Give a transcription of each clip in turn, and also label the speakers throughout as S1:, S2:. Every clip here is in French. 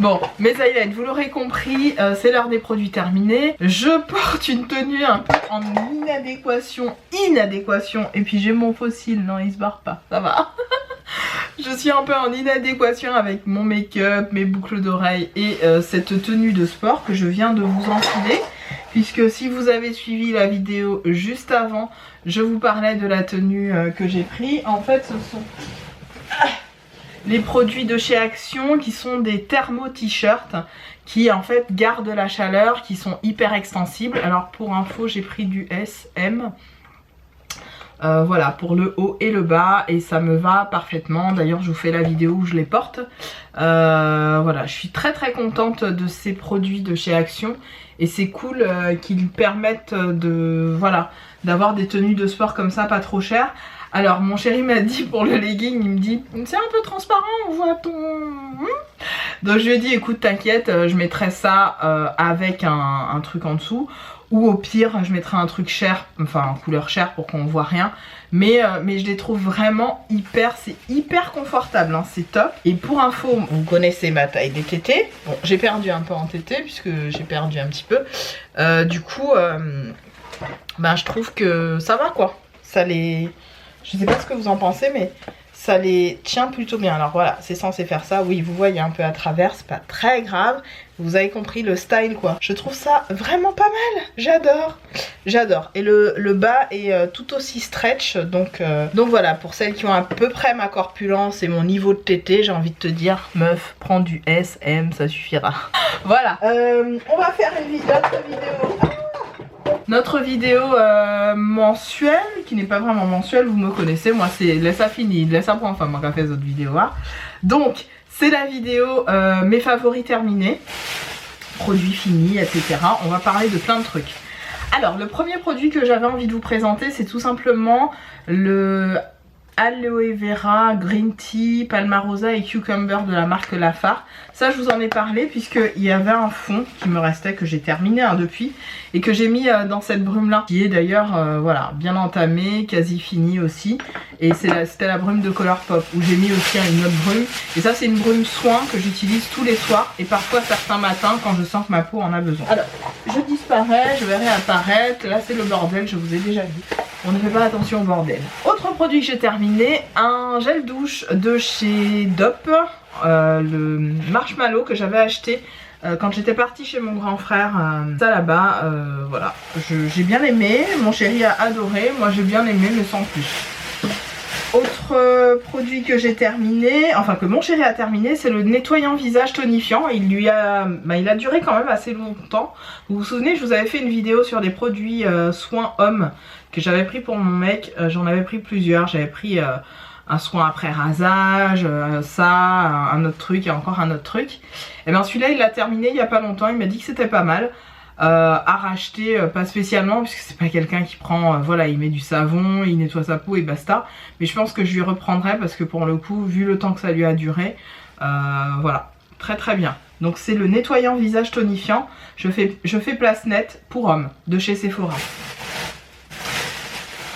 S1: Bon, mes highlights, vous l'aurez compris, c'est l'heure des produits terminés. Je porte une tenue un peu en inadéquation, et puis j'ai mon fossile, non il se barre pas, ça va. Je suis un peu en inadéquation avec mon make-up, mes boucles d'oreilles et cette tenue de sport que je viens de vous enfiler. Puisque si vous avez suivi la vidéo juste avant, je vous parlais de la tenue que j'ai pris. En fait, ce sont les produits de chez Action qui sont des thermo t-shirts qui en fait gardent la chaleur, qui sont hyper extensibles. Alors pour info, j'ai pris du SM. Voilà, pour le haut et le bas, et ça me va parfaitement. D'ailleurs je vous fais la vidéo où je les porte. Voilà, je suis très contente de ces produits de chez Action, et c'est cool qu'ils permettent de, voilà, d'avoir des tenues de sport comme ça, pas trop chères. Alors mon chéri m'a dit pour le legging, il me dit c'est un peu transparent, on voit ton... Donc je lui ai dit écoute t'inquiète, je mettrai ça avec un truc en dessous. Ou au pire, je mettrai un truc cher, enfin couleur chair pour qu'on voit rien. Mais je les trouve vraiment c'est hyper confortable, hein, c'est top. Et pour info, vous connaissez ma taille des tétés. Bon, j'ai perdu un peu en tétés puisque j'ai perdu un petit peu. Du coup, ben, je trouve que ça va quoi. Ça les... Je sais pas ce que vous en pensez, mais ça les tient plutôt bien. Alors voilà, c'est censé faire ça. Oui, vous voyez un peu à travers, c'est pas très grave. Vous avez compris le style quoi. Je trouve ça vraiment pas mal. J'adore. J'adore. Et le bas est tout aussi stretch. Donc voilà, pour celles qui ont à peu près ma corpulence et mon niveau de tété, j'ai envie de te dire, meuf, prends du S, M, ça suffira. Voilà. On va faire notre vidéo mensuelle, qui n'est pas vraiment mensuelle, vous me connaissez, moi c'est laisse à fini, laisse à point, enfin moi qui fait les autres vidéos. Hein. Donc c'est la vidéo mes favoris terminés, produits finis, etc. On va parler de plein de trucs. Alors le premier produit que j'avais envie de vous présenter, c'est tout simplement le Aloe Vera, Green Tea, Palmarosa et Cucumber de la marque Lafar. Ça je vous en ai parlé puisqu'il y avait un fond qui me restait, que j'ai terminé hein, depuis, et que j'ai mis dans cette brume là, qui est d'ailleurs voilà, bien entamée, quasi finie aussi. Et c'était la brume de Colourpop où j'ai mis aussi une autre brume. Et ça c'est une brume soin que j'utilise tous les soirs et parfois certains matins quand je sens que ma peau en a besoin. Alors je disparais, je vais réapparaître. Là c'est le bordel, je vous ai déjà dit. On ne fait pas attention au bordel. Autre produit que j'ai terminé, un gel douche de chez Dop, le Marshmallow que j'avais acheté quand j'étais partie chez mon grand frère. Ça là-bas, voilà, j'ai bien aimé, mon chéri a adoré, moi j'ai bien aimé mais sans plus. Autre produit que j'ai terminé, enfin que mon chéri a terminé, c'est le nettoyant visage tonifiant. Il a duré quand même assez longtemps. Vous vous souvenez, je vous avais fait une vidéo sur des produits soins hommes que j'avais pris pour mon mec. J'en avais pris plusieurs. J'avais pris un soin après rasage, ça, un autre truc et encore un autre truc. Et bien celui-là il l'a terminé il n'y a pas longtemps, il m'a dit que c'était pas mal. À racheter, pas spécialement puisque c'est pas quelqu'un qui prend, voilà, il met du savon, il nettoie sa peau et basta, mais je pense que je lui reprendrai parce que pour le coup, vu le temps que ça lui a duré, voilà, très bien. Donc c'est le nettoyant visage tonifiant, je fais place nette pour homme de chez Sephora.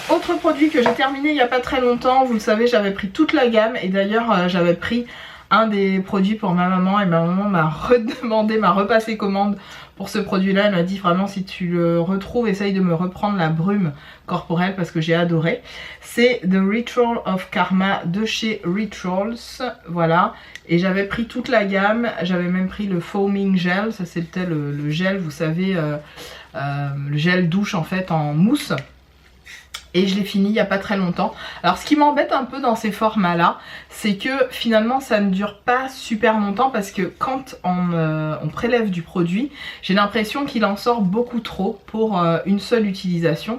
S1: Autre produit que j'ai terminé il n'y a pas très longtemps, vous le savez, j'avais pris toute la gamme et d'ailleurs j'avais pris un des produits pour ma maman et ma maman m'a redemandé, m'a repassé commande pour ce produit là. Elle m'a dit vraiment si tu le retrouves, essaye de me reprendre la brume corporelle parce que j'ai adoré. C'est The Ritual of Karma de chez Rituals, voilà, et j'avais pris toute la gamme, j'avais même pris le foaming gel, ça c'était le gel, vous savez, le gel douche en fait en mousse. Et je l'ai fini il n'y a pas très longtemps. Alors ce qui m'embête un peu dans ces formats là, c'est que finalement ça ne dure pas super longtemps parce que quand on prélève du produit, j'ai l'impression qu'il en sort beaucoup trop pour une seule utilisation.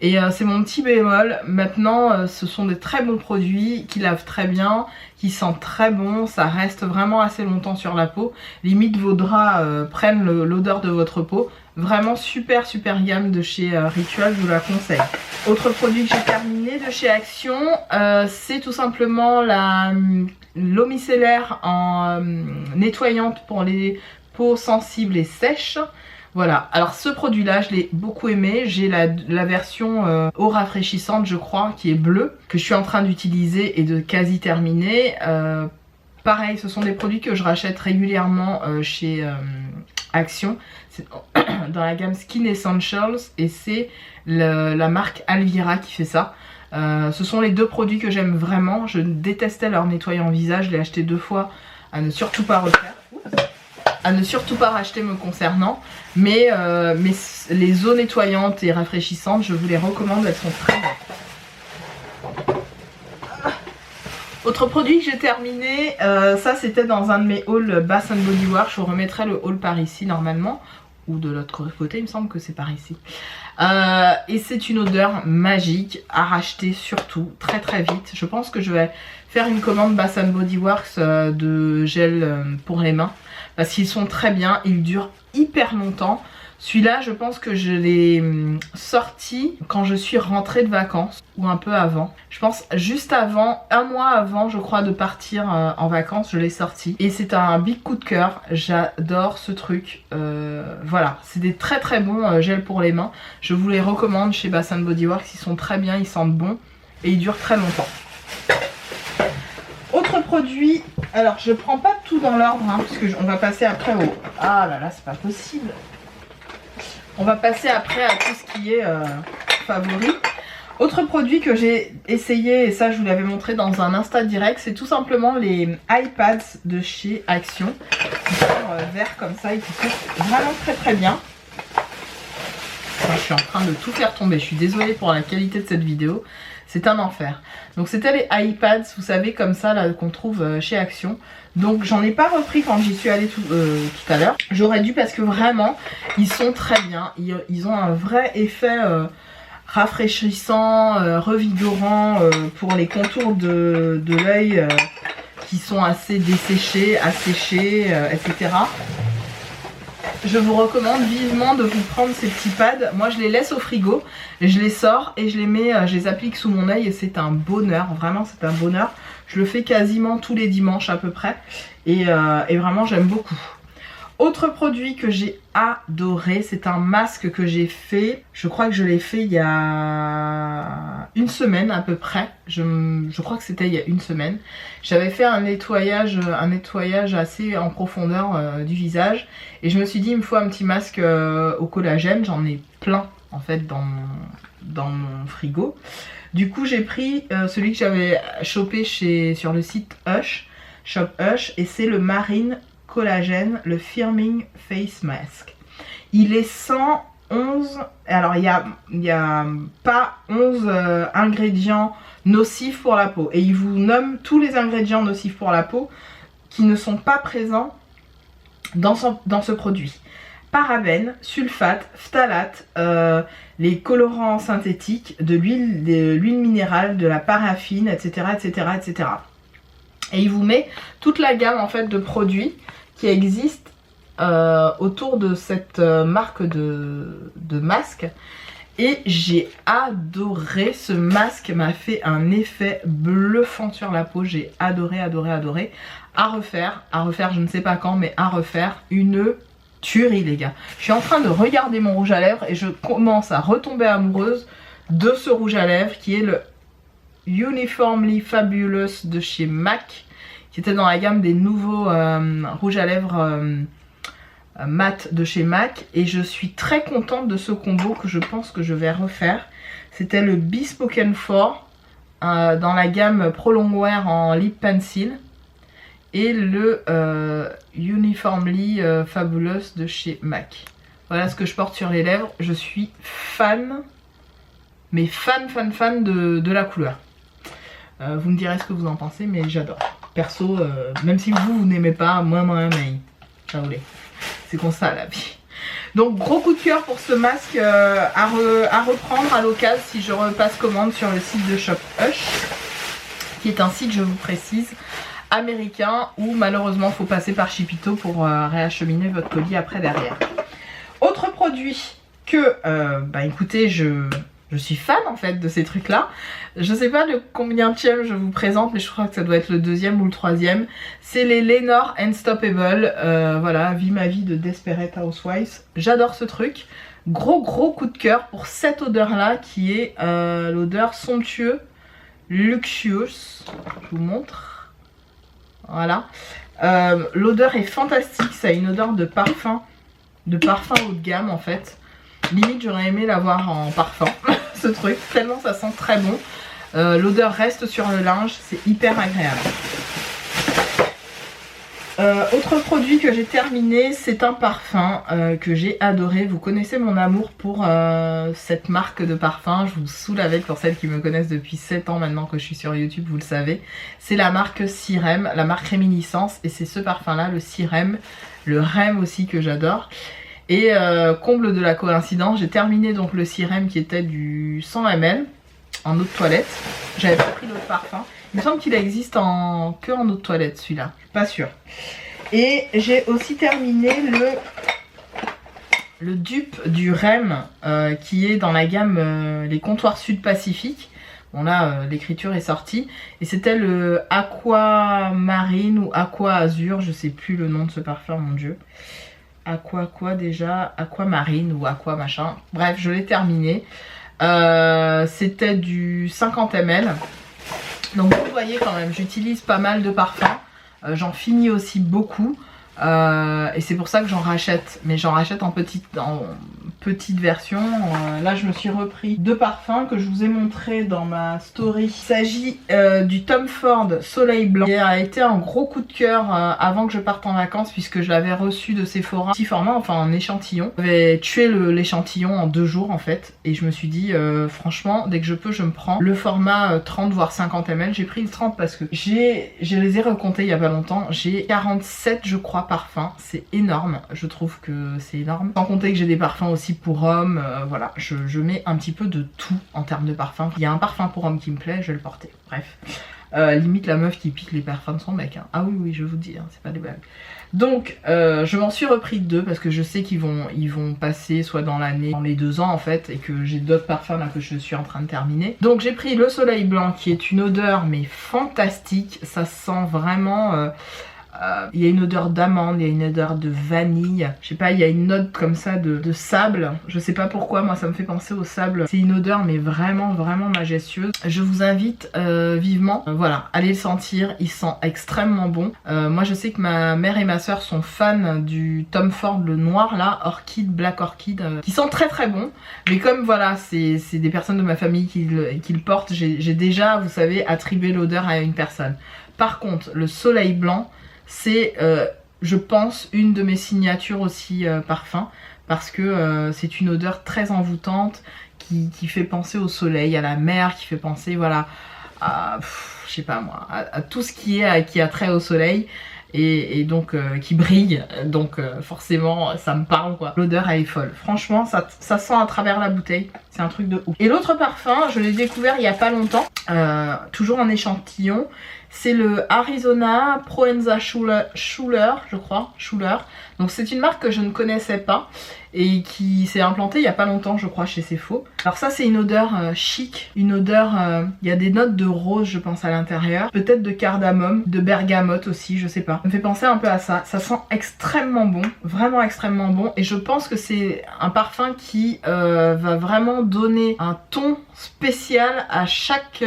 S1: Et c'est mon petit bémol. Maintenant ce sont des très bons produits qui lavent très bien, qui sentent très bon, ça reste vraiment assez longtemps sur la peau. Limite vos draps prennent l'odeur de votre peau. Vraiment super gamme de chez Ritual, je vous la conseille. Autre produit que j'ai terminé de chez Action, c'est tout simplement l'eau micellaire en nettoyante pour les peaux sensibles et sèches. Voilà, alors ce produit là je l'ai beaucoup aimé, j'ai la version eau rafraîchissante je crois qui est bleue, que je suis en train d'utiliser et de quasi terminer. Pareil, ce sont des produits que je rachète régulièrement chez Action. C'est dans la gamme Skin Essentials et c'est la marque Alvira qui fait ça. Ce sont les deux produits que j'aime vraiment. Je détestais leur nettoyant visage, je l'ai acheté 2 fois à ne surtout pas refaire. À ne surtout pas racheter me concernant. Mais les eaux nettoyantes et rafraîchissantes, je vous les recommande, elles sont très bonnes. Autre produit que j'ai terminé, ça c'était dans un de mes hauls Bath Body Works. Je vous remettrai le haul par ici normalement. Ou de l'autre côté, il me semble que c'est par ici. Et c'est une odeur magique à racheter surtout très très vite. Je pense que je vais faire une commande Bath Body Works de gel pour les mains. Parce qu'ils sont très bien, ils durent hyper longtemps. Celui-là, je pense que je l'ai sorti quand je suis rentrée de vacances ou un peu avant. Je pense juste avant, 1 mois avant, je crois, de partir en vacances, je l'ai sorti. Et c'est un big coup de cœur, j'adore ce truc. Voilà, c'est des très très bons gels pour les mains. Je vous les recommande chez Bath Body Works, ils sont très bien, ils sentent bon et ils durent très longtemps. Autre produit, alors je prends pas tout dans l'ordre, hein, parce qu'on va passer après au... Ah là là, c'est pas possible. On va passer après à tout ce qui est favori. Autre produit que j'ai essayé, et ça je vous l'avais montré dans un Insta direct, c'est tout simplement les iPads de chez Action. Qui sont verts comme ça et qui sont vraiment très très bien. Enfin, je suis en train de tout faire tomber, je suis désolée pour la qualité de cette vidéo. C'est un enfer. Donc c'était les iPads, vous savez, comme ça, là, qu'on trouve chez Action. Donc j'en ai pas repris quand j'y suis allée tout à l'heure. J'aurais dû parce que vraiment, ils sont très bien. Ils ont un vrai effet rafraîchissant, revigorant pour les contours de l'œil qui sont assez desséchés, asséchés, etc. Je vous recommande vivement de vous prendre ces petits pads. Moi je les laisse au frigo, je les sors et je les mets, je les applique sous mon œil et c'est un bonheur, vraiment c'est un bonheur. Je le fais quasiment tous les dimanches à peu près et vraiment j'aime beaucoup. Autre produit que j'ai adoré, c'est un masque que j'ai fait, je crois que je l'ai fait il y a 1 semaine à peu près, je crois que c'était il y a 1 semaine. J'avais fait un nettoyage assez en profondeur du visage et je me suis dit il me faut un petit masque au collagène, j'en ai plein en fait dans mon frigo. Du coup j'ai pris celui que j'avais chopé sur le site Hush, Shop Hush, et c'est le Marine Collagène, le Firming Face Mask. Il est 111, alors il y a pas 11 ingrédients nocifs pour la peau. Et il vous nomme tous les ingrédients nocifs pour la peau qui ne sont pas présents dans ce produit. Parabènes, sulfates, phtalates, les colorants synthétiques, de l'huile minérale, de la paraffine, etc., etc., etc. Et il vous met toute la gamme en fait de produits qui existent autour de cette marque de masque. Et j'ai adoré, ce masque m'a fait un effet bluffant sur la peau. J'ai adoré, adoré, adoré. À refaire je ne sais pas quand, mais à refaire, une tuerie les gars. Je suis en train de regarder mon rouge à lèvres et je commence à retomber amoureuse de ce rouge à lèvres qui est le Uniformly Fabulous de chez MAC, qui était dans la gamme des nouveaux rouges à lèvres mat de chez MAC, et je suis très contente de ce combo que je pense que je vais refaire. C'était le Bespoken 4 dans la gamme Pro Longwear en Lip Pencil et le Uniformly Fabulous de chez MAC. Voilà ce que je porte sur les lèvres. Je suis fan, mais fan de la couleur. Vous me direz ce que vous en pensez, mais j'adore. Perso, même si vous n'aimez pas, moi, mais ça voulait. C'est comme ça la vie. Donc gros coup de cœur pour ce masque à reprendre à l'occasion si je repasse commande sur le site de Shop Hush, qui est un site, je vous précise, américain, où malheureusement il faut passer par Shipito pour réacheminer votre colis après derrière. Autre produit que, écoutez, je suis fan en fait de ces trucs là. Je sais pas de combienième je vous présente, mais je crois que ça doit être le 2e ou le 3e. C'est les Lenor Unstoppable. Voilà, vie ma vie de Desperate Housewives. J'adore ce truc. Gros coup de cœur pour cette odeur là qui est l'odeur somptueux luxueuse. Je vous montre. Voilà. L'odeur est fantastique, ça a une odeur de parfum haut de gamme en fait. Limite j'aurais aimé l'avoir en parfum, ce truc, tellement ça sent très bon. L'odeur reste sur le linge, c'est hyper agréable. Autre produit que j'ai terminé, c'est un parfum que j'ai adoré. Vous connaissez mon amour pour cette marque de parfum. Je vous saoule avec, pour celles qui me connaissent depuis 7 ans maintenant que je suis sur YouTube, vous le savez. C'est la marque Sirem, la marque Réminiscence. Et c'est ce parfum là, le Sirem, le Rem aussi que j'adore. Et comble de la coïncidence, j'ai terminé donc le Sirem qui était du 100 ml en eau de toilette. J'avais pas pris l'autre parfum. Il me semble qu'il existe que en eau de toilette celui-là, je suis pas sûre. Et j'ai aussi terminé le dupe du Rem qui est dans la gamme les comptoirs Sud Pacifique. Bon là l'écriture est sortie. Et c'était le Aquamarine ou Aqua Azur, je sais plus le nom de ce parfum, mon dieu. Quoi déjà, Aquamarine ou Aqua machin. Bref, je l'ai terminé. C'était du 50 ml. Donc vous voyez quand même, j'utilise pas mal de parfums. J'en finis aussi beaucoup. Et c'est pour ça que j'en rachète. Mais j'en rachète en petite version. Là je me suis repris 2 parfums que je vous ai montré dans ma story. Il s'agit du Tom Ford Soleil Blanc, qui a été un gros coup de cœur avant que je parte en vacances, puisque je l'avais reçu de Sephora, petit format, enfin en échantillon. J'avais tué l'échantillon en 2 jours en fait, et je me suis dit franchement dès que je peux je me prends le format 30 voire 50 ml. J'ai pris le 30 parce que je les ai recomptés il y a pas longtemps. J'ai 47 je crois parfums, c'est énorme, je trouve que c'est énorme. Sans compter que j'ai des parfums aussi pour hommes, voilà, je mets un petit peu de tout en termes de parfum. Il y a un parfum pour homme qui me plaît, je vais le porter, bref. Limite la meuf qui pique les parfums de son mec, hein. Ah oui, je vous dis, hein, c'est pas des blagues. Donc je m'en suis repris 2 parce que je sais qu'ils vont passer soit dans l'année, dans les 2 ans en fait, et que j'ai d'autres parfums là que je suis en train de terminer. Donc j'ai pris le Soleil Blanc qui est une odeur mais fantastique, ça sent vraiment... il y a une odeur d'amande, il y a une odeur de vanille, je sais pas, il y a une note comme ça de sable, je sais pas pourquoi, moi ça me fait penser au sable. C'est une odeur mais vraiment majestueuse. Je vous invite vivement, voilà, allez le sentir, il sent extrêmement bon. Moi je sais que ma mère et ma soeur sont fans du Tom Ford, le noir là, Orchid, Black Orchid, qui sent très bon. Mais comme voilà, c'est des personnes de ma famille qui le portent, j'ai déjà, vous savez, attribué l'odeur à une personne. Par contre, le Soleil Blanc, c'est je pense une de mes signatures aussi parfum, parce que c'est une odeur très envoûtante qui fait penser au soleil, à la mer, qui fait penser voilà à je sais pas moi, à tout ce qui a trait au soleil et donc qui brille, donc forcément ça me parle quoi. L'odeur elle est folle, franchement ça sent à travers la bouteille, c'est un truc de ouf. Et l'autre parfum je l'ai découvert il y a pas longtemps, toujours en échantillon. C'est le Arizona Proenza Schuller, je crois, Schuller. Donc c'est une marque que je ne connaissais pas et qui s'est implantée il n'y a pas longtemps, je crois, chez Sephora. Alors ça c'est une odeur chic, une odeur, il y a des notes de rose je pense à l'intérieur, peut-être de cardamome, de bergamote aussi, je sais pas. Ça me fait penser un peu à ça, ça sent extrêmement bon, vraiment extrêmement bon, et je pense que c'est un parfum qui va vraiment donner un ton spécial à chaque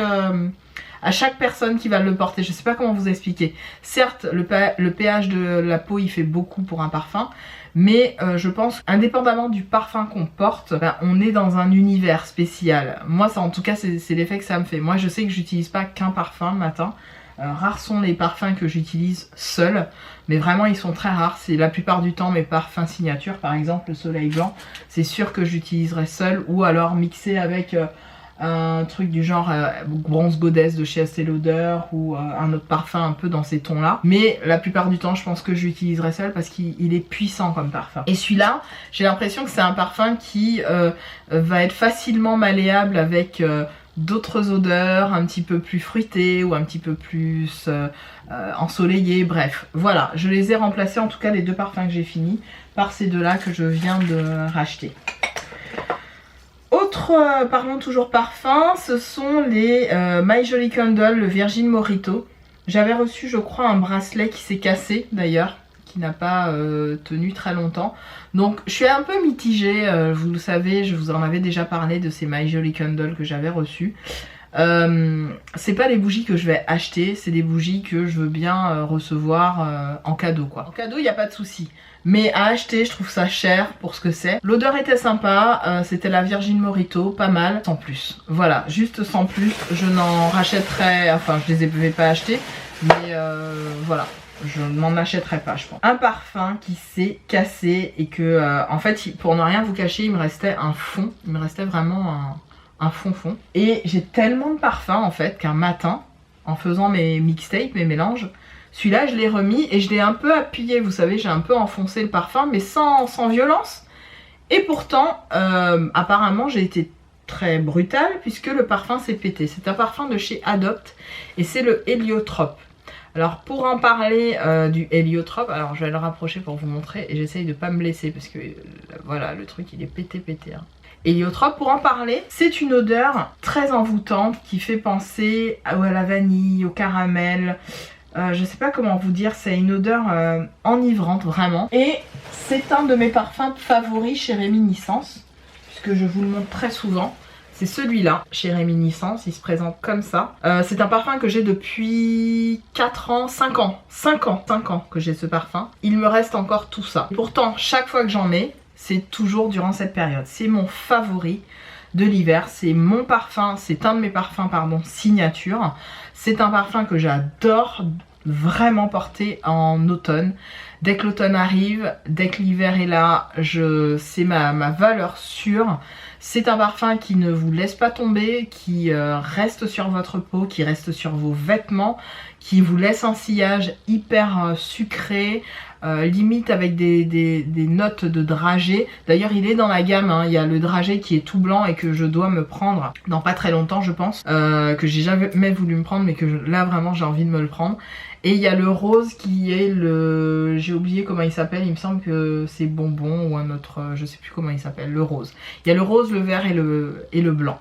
S1: personne qui va le porter. Je sais pas comment vous expliquer. Certes, le pH de la peau il fait beaucoup pour un parfum, mais je pense indépendamment du parfum qu'on porte, on est dans un univers spécial. Moi ça en tout cas c'est l'effet que ça me fait. Moi je sais que j'utilise pas qu'un parfum le matin. Rares sont les parfums que j'utilise seul, mais vraiment ils sont très rares. C'est la plupart du temps mes parfums signature, par exemple le Soleil Blanc, c'est sûr que j'utiliserai seul ou alors mixé avec un truc du genre Bronze Goddess de chez Estée Lauder ou un autre parfum un peu dans ces tons là, mais la plupart du temps je pense que je l'utiliserai seul parce qu'il est puissant comme parfum. Et celui-là j'ai l'impression que c'est un parfum qui va être facilement malléable avec d'autres odeurs un petit peu plus fruitées ou un petit peu plus ensoleillées, bref voilà, je les ai remplacés, en tout cas les 2 parfums que j'ai finis, par ces 2 là que je viens de racheter. Autre, parlons toujours parfum, ce sont les My Jolly Candle, le Virgin Mojito. J'avais reçu je crois un bracelet qui s'est cassé d'ailleurs, qui n'a pas tenu très longtemps. Donc je suis un peu mitigée, vous le savez, je vous en avais déjà parlé de ces My Jolly Candle que j'avais reçus. C'est pas des bougies que je vais acheter, c'est des bougies que je veux bien recevoir en cadeau quoi. En cadeau il n'y a pas de souci. Mais à acheter, je trouve ça cher pour ce que c'est. L'odeur était sympa, c'était la Virgin Morito, pas mal, sans plus. Voilà, juste sans plus, je n'en rachèterai, enfin je les avais pas achetés, mais voilà. Je n'en achèterai pas, je pense. Un parfum qui s'est cassé et que, en fait, pour ne rien vous cacher, il me restait un fond. Il me restait vraiment un fond. Et j'ai tellement de parfums, en fait, qu'un matin, en faisant mes mixtapes, mes mélanges, celui-là, je l'ai remis et je l'ai un peu appuyé. Vous savez, j'ai un peu enfoncé le parfum, mais sans violence. Et pourtant, apparemment, j'ai été très brutale puisque le parfum s'est pété. C'est un parfum de chez Adopt et c'est le Héliotrope. Alors pour en parler du Héliotrope, alors je vais le rapprocher pour vous montrer et j'essaye de pas me blesser parce que voilà, le truc il est pété hein. Héliotrope, pour en parler, c'est une odeur très envoûtante qui fait penser à la vanille, au caramel. Je sais pas comment vous dire, c'est une odeur enivrante vraiment. Et c'est un de mes parfums favoris chez Réminiscence, puisque je vous le montre très souvent. C'est celui-là, chez Réminiscence, il se présente comme ça. C'est un parfum que j'ai depuis 4 ans, 5 ans. 5 ans que j'ai ce parfum. Il me reste encore tout ça. Pourtant, chaque fois que j'en mets, c'est toujours durant cette période. C'est mon favori de l'hiver. C'est mon parfum, c'est un de mes parfums, pardon, signature. C'est un parfum que j'adore vraiment porter en automne. Dès que l'automne arrive, dès que l'hiver est là, c'est ma valeur sûre. C'est un parfum qui ne vous laisse pas tomber, qui reste sur votre peau, qui reste sur vos vêtements, qui vous laisse un sillage hyper sucré, limite avec des notes de dragée. D'ailleurs il est dans la gamme, hein. Il y a le dragée qui est tout blanc et que je dois me prendre dans pas très longtemps je pense, que j'ai jamais voulu me prendre mais que là vraiment j'ai envie de me le prendre. Et il y a le rose qui est le... j'ai oublié comment il s'appelle, il me semble que c'est bonbon ou un autre, je sais plus comment il s'appelle, le rose. Il y a le rose, le vert et le blanc.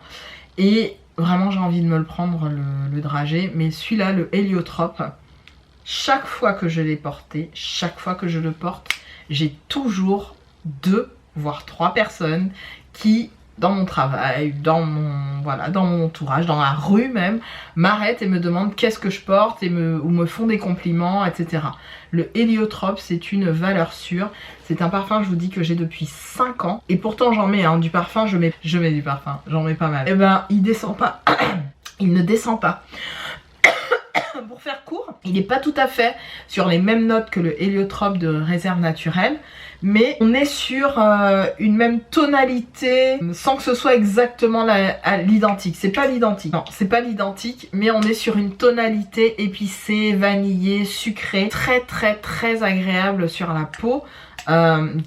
S1: Et vraiment j'ai envie de me le prendre, le dragée. Mais celui-là, le Héliotrope, chaque fois que je l'ai porté, chaque fois que je le porte, j'ai toujours 2 voire 3 personnes qui, dans mon travail, dans mon entourage, dans la rue même, m'arrêtent et me demandent qu'est-ce que je porte et ou me font des compliments, etc. Le Héliotrope, c'est une valeur sûre. C'est un parfum, je vous dis, que j'ai depuis 5 ans. Et pourtant, j'en mets du parfum, je mets du parfum, j'en mets pas mal. Et ben, il descend pas. Il ne descend pas. Pour faire court, il n'est pas tout à fait sur les mêmes notes que le Héliotrope de Réserve Naturelle, mais on est sur une même tonalité sans que ce soit exactement l'identique. C'est pas l'identique, non, c'est pas l'identique, mais on est sur une tonalité épicée, vanillée, sucrée, très agréable sur la peau.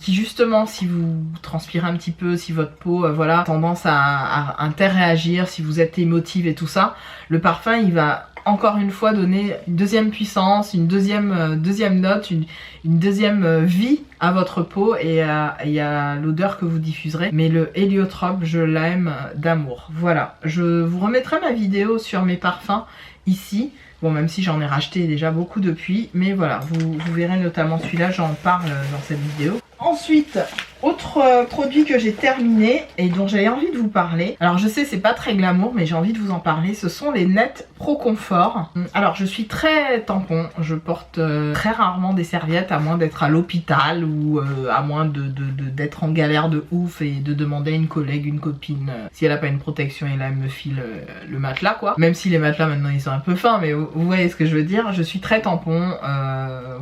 S1: Qui justement, si vous transpirez un petit peu, si votre peau voilà, a tendance à interréagir, si vous êtes émotive et tout ça, le parfum il va encore une fois donner une deuxième puissance, une deuxième note, une deuxième vie à votre peau et à l'odeur que vous diffuserez. Mais le Héliotrope, je l'aime d'amour. Voilà, je vous remettrai ma vidéo sur mes parfums ici. Bon, même si j'en ai racheté déjà beaucoup depuis, mais voilà, vous verrez notamment celui-là, j'en parle dans cette vidéo. Ensuite, autre produit que j'ai terminé et dont j'avais envie de vous parler. Alors je sais, c'est pas très glamour, mais j'ai envie de vous en parler. Ce sont les Net Pro Confort. Alors je suis très tampon, je porte très rarement des serviettes, à moins d'être à l'hôpital ou à moins d'être en galère de ouf et de demander à une collègue, une copine, si elle a pas une protection et là elle me file le matelas quoi. Même si les matelas maintenant ils sont un peu fins, mais vous voyez ce que je veux dire. Je suis très tampon,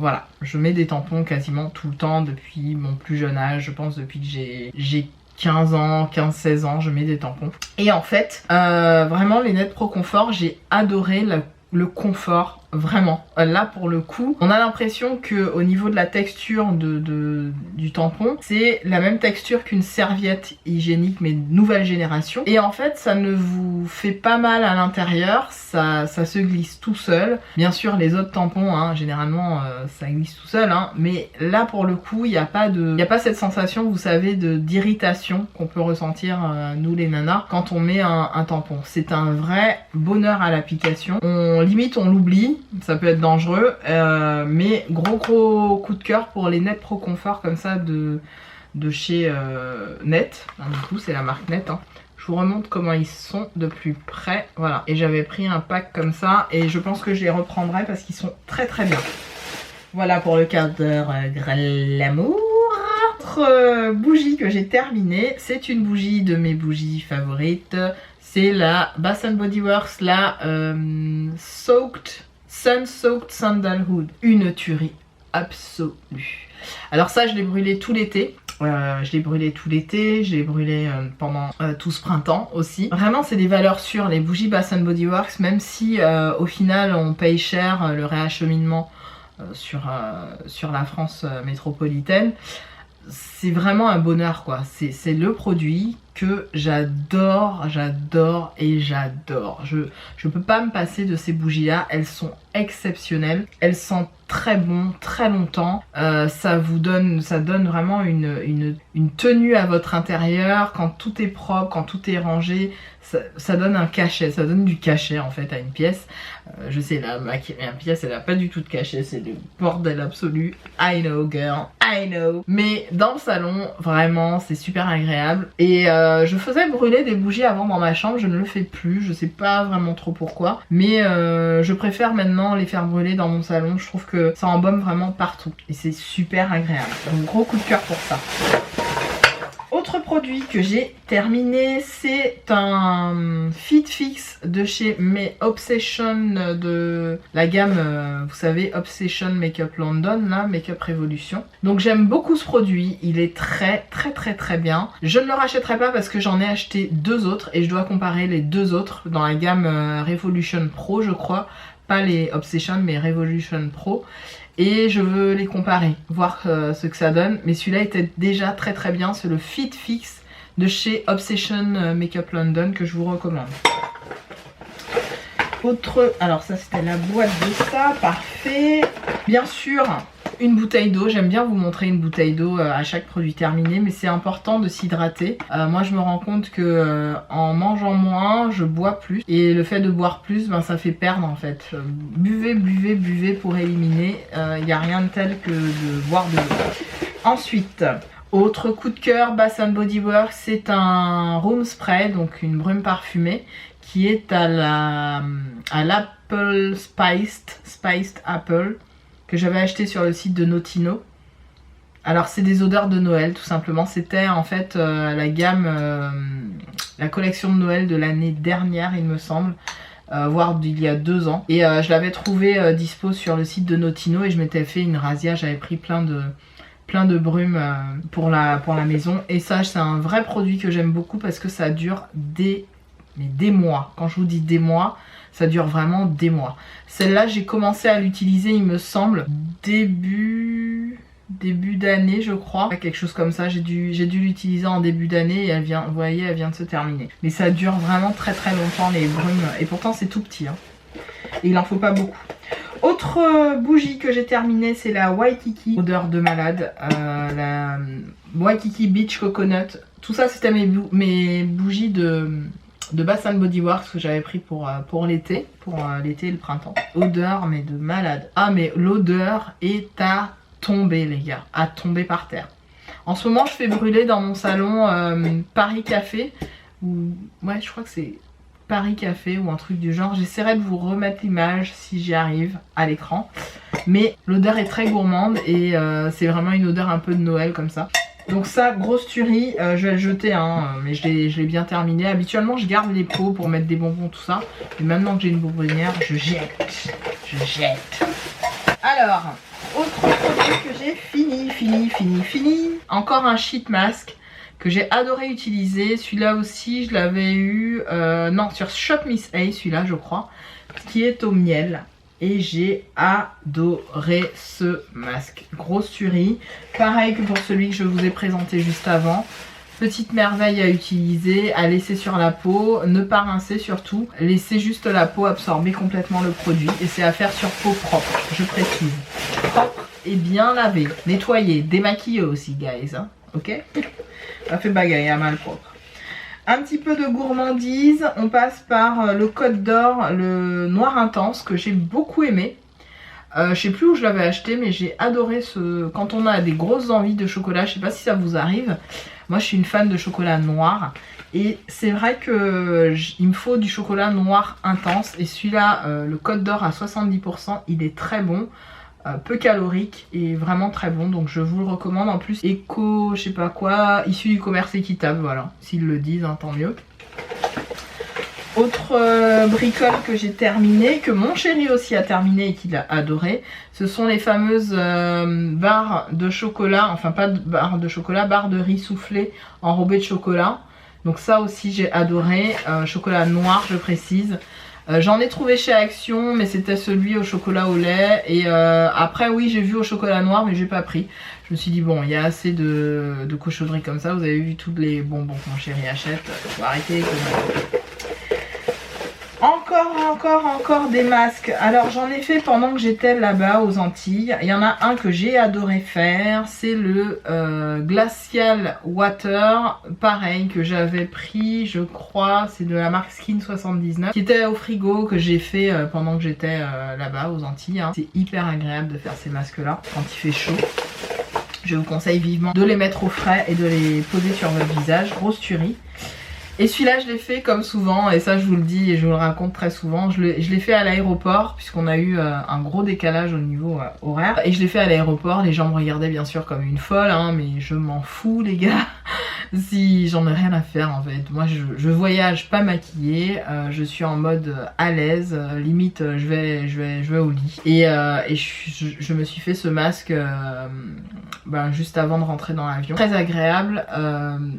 S1: voilà. Je mets des tampons quasiment tout le temps depuis mon plus jeune âge, je pense depuis que j'ai 15 ans, 15-16 ans, je mets des tampons. Et en fait, vraiment les Net Pro Confort, j'ai adoré le confort, vraiment. Là pour le coup, on a l'impression que au niveau de la texture du tampon, c'est la même texture qu'une serviette hygiénique mais nouvelle génération. Et en fait, ça ne vous fait pas mal à l'intérieur, ça se glisse tout seul. Bien sûr, les autres tampons, hein, généralement, ça glisse tout seul, hein, mais là pour le coup, il n'y a pas cette sensation, vous savez, d'irritation qu'on peut ressentir nous les nanas quand on met un tampon. C'est un vrai bonheur à l'application. Limite, on l'oublie. Ça peut être dangereux, mais gros coup de cœur pour les Net Pro Confort comme ça de chez Net. Du coup c'est la marque Net, hein. Je vous remontre comment ils sont de plus près. Voilà, et j'avais pris un pack comme ça et je pense que je les reprendrai parce qu'ils sont très très bien. Voilà pour le quart d'heure glamour. Autre bougie que j'ai terminée, c'est une bougie de mes bougies favorites. C'est la Bath & Body Works, la Sun Soaked Sandalwood. Une tuerie absolue. Alors ça, je l'ai brûlé tout l'été. Je l'ai brûlé tout l'été, je l'ai brûlé pendant tout ce printemps aussi. Vraiment, c'est des valeurs sûres, les bougies Bath & Body Works, même si au final on paye cher le réacheminement sur la France métropolitaine. C'est vraiment un bonheur quoi, c'est le produit que j'adore, j'adore et j'adore. Je peux pas me passer de ces bougies là, elles sont exceptionnelles, elles sentent très bon, très longtemps, ça donne vraiment une tenue à votre intérieur, quand tout est propre, quand tout est rangé, ça donne un cachet, ça donne du cachet en fait à une pièce. Je sais là, ma pièce elle a pas du tout de cachet, c'est le bordel absolu, I know girl, I know. Mais dans le salon, vraiment c'est super agréable et je faisais brûler des bougies avant dans ma chambre, je ne le fais plus, je sais pas vraiment trop pourquoi, mais je préfère maintenant les faire brûler dans mon salon, je trouve que ça embaume vraiment partout et c'est super agréable. Donc gros coup de cœur pour ça. Autre produit que j'ai terminé, c'est un Fit Fix de chez Obsession de la gamme, vous savez, Obsession Makeup London, là, Makeup Revolution. Donc j'aime beaucoup ce produit, il est très bien. Je ne le rachèterai pas parce que j'en ai acheté deux autres et je dois comparer les deux autres dans la gamme Revolution Pro, je crois. Pas les Obsession mais Revolution Pro. Et je veux les comparer, voir ce que ça donne. Mais celui-là était déjà très bien. C'est le Fit Fix de chez Obsession Makeup London que je vous recommande. Alors ça c'était la boîte de ça, parfait. Bien sûr, une bouteille d'eau. J'aime bien vous montrer une bouteille d'eau à chaque produit terminé, mais c'est important de s'hydrater. Moi je me rends compte que en mangeant moins, je bois plus. Et le fait de boire plus, ben, ça fait perdre en fait. Buvez pour éliminer. Il n'y a rien de tel que de boire de l'eau. Ensuite, autre coup de cœur, Bath & Body Works, c'est un room spray, donc une brume parfumée, qui est à l'Apple Spiced Apple, que j'avais acheté sur le site de Notino. Alors c'est des odeurs de Noël tout simplement, c'était en fait la gamme, la collection de Noël de l'année dernière il me semble, voire d'il y a 2 ans. Et je l'avais trouvé dispo sur le site de Notino et je m'étais fait une razzia, j'avais pris plein de brume pour la maison. Et ça c'est un vrai produit que j'aime beaucoup parce que ça dure des mois. Quand je vous dis des mois, ça dure vraiment des mois. Celle-là, j'ai commencé à l'utiliser, il me semble, début d'année, je crois. Quelque chose comme ça, j'ai dû l'utiliser en début d'année et elle vient, vous voyez, elle vient de se terminer. Mais ça dure vraiment très longtemps, les brumes. Et pourtant, c'est tout petit. Hein. Et il en faut pas beaucoup. Autre bougie que j'ai terminée, c'est la Waikiki, odeur de malade. La Waikiki Beach Coconut. Tout ça, c'était mes bougies de Bath & Body Works que j'avais pris pour l'été, l'été et le printemps. Odeur mais de malade. Ah mais l'odeur est à tomber les gars, à tomber par terre. En ce moment je fais brûler dans mon salon Paris Café, ou ouais je crois que c'est Paris Café ou un truc du genre. J'essaierai de vous remettre l'image si j'y arrive à l'écran. Mais l'odeur est très gourmande et c'est vraiment une odeur un peu de Noël comme ça. Donc ça, grosse tuerie, je vais le jeter, hein, mais je l'ai bien terminé. Habituellement, je garde les pots pour mettre des bonbons, tout ça. Mais maintenant que j'ai une bonbonnière, je jette. Alors, autre produit que j'ai fini. Encore un sheet mask que j'ai adoré utiliser. Celui-là aussi, je l'avais eu, non, sur Shop Miss A, celui-là, je crois, qui est au miel. Et j'ai adoré ce masque. Grosse tuerie. Pareil que pour celui que je vous ai présenté juste avant. Petite merveille à utiliser, à laisser sur la peau. Ne pas rincer surtout. Laissez juste la peau absorber complètement le produit. Et c'est à faire sur peau propre, je précise. Propre et bien lavé. Nettoyé, démaquillé aussi, guys. Hein, ok? Ça fait bagaille à mal propre. Un petit peu de gourmandise, on passe par le Côte d'Or, le noir intense que j'ai beaucoup aimé. Je sais plus où je l'avais acheté, mais j'ai adoré ce... Quand on a des grosses envies de chocolat, je sais pas si ça vous arrive. Moi je suis une fan de chocolat noir. Et c'est vrai que il me faut du chocolat noir intense. Et celui-là, le Côte d'Or à 70%, il est très bon. Peu calorique et vraiment très bon, donc je vous le recommande. En plus éco, je sais pas quoi, issu du commerce équitable, voilà, s'ils le disent, hein, tant mieux. Autre bricole que j'ai terminé, que mon chéri aussi a terminé et qu'il a adoré, ce sont les fameuses barres de chocolat, enfin pas de barres de chocolat, barres de riz soufflé enrobées de chocolat. Donc ça aussi j'ai adoré, chocolat noir je précise. J'en ai trouvé chez Action, mais c'était celui au chocolat au lait. Et après oui, j'ai vu au chocolat noir, mais j'ai pas pris. Je me suis dit bon, il y a assez de cochonneries comme ça. Vous avez vu tous les bonbons que mon chéri achète. Faut arrêter les conneries. Encore des masques. Alors j'en ai fait pendant que j'étais là-bas aux Antilles. Il y en a un que j'ai adoré faire. C'est le Glacial Water. Pareil, que j'avais pris, je crois, c'est de la marque Skin 79. Qui était au frigo, que j'ai fait pendant que j'étais là-bas aux Antilles. Hein. C'est hyper agréable de faire ces masques-là quand il fait chaud. Je vous conseille vivement de les mettre au frais et de les poser sur votre visage. Grosse tuerie. Et celui-là je l'ai fait comme souvent, et ça je vous le dis et je vous le raconte très souvent, je l'ai fait à l'aéroport puisqu'on a eu un gros décalage au niveau horaire. Et je l'ai fait à l'aéroport, les gens me regardaient bien sûr comme une folle, hein, mais je m'en fous les gars. Si j'en ai rien à faire en fait, moi je voyage pas maquillée, je suis en mode à l'aise, limite je vais au lit. Et je me suis fait ce masque juste avant de rentrer dans l'avion. Très agréable,